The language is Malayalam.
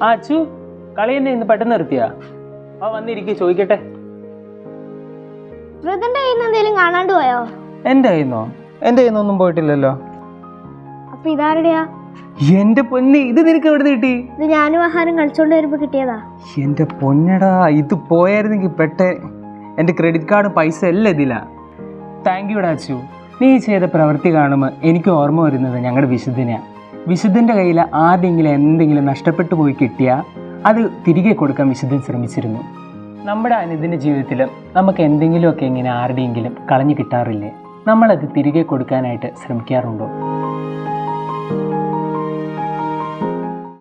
ആ അച്ചു, കളി തന്നെ ഇന്ന് പെട്ടെന്ന് നിർത്തിയാ? ആ വന്നിരിക്കെ ചോദിക്കട്ടെ. എന്തെങ്കിലും കാണാണ്ട് പോയോ? എന്റെ കയ്യിന്നോ? എന്റെ കയ്യിന്നൊന്നും പോയിട്ടില്ലല്ലോ. അപ്പൊ ഇതാരുടെയാ? എന്റെ പൊന്നെ, ഇത് നിനക്ക് എവിടെ കിട്ടി? ഇത് ഞാനും ആഹാരം കളിച്ചോണ്ട് വരുമ്പോ കിട്ടിയതാ. എന്റെ പൊന്നടാ, ഇത് പോയായിരുന്നെങ്കിൽ പെട്ടെ. എന്റെ ക്രെഡിറ്റ് കാർഡ് പൈസ എല്ലാം ഇതിലാ. Thank you Achu. നീ ചെയ്ത പ്രവൃത്തി കാണുമ്പോൾ എനിക്ക് ഓർമ്മ വരുന്നത് ഞങ്ങളുടെ വിശുദ്ധനെയാണ്. വിശുദ്ധൻ്റെ കയ്യിൽ ആരെങ്കിലും എന്തെങ്കിലും നഷ്ടപ്പെട്ടു പോയി കിട്ടിയാൽ അത് തിരികെ കൊടുക്കാൻ വിശുദ്ധൻ ശ്രമിച്ചിരുന്നു. നമ്മുടെ അനുദിന ജീവിതത്തിലും നമുക്ക് എന്തെങ്കിലുമൊക്കെ ഇങ്ങനെ ആരുടെയെങ്കിലും കളഞ്ഞു കിട്ടാറില്ലേ? നമ്മളത് തിരികെ കൊടുക്കാനായിട്ട് ശ്രമിക്കാറുണ്ടോ?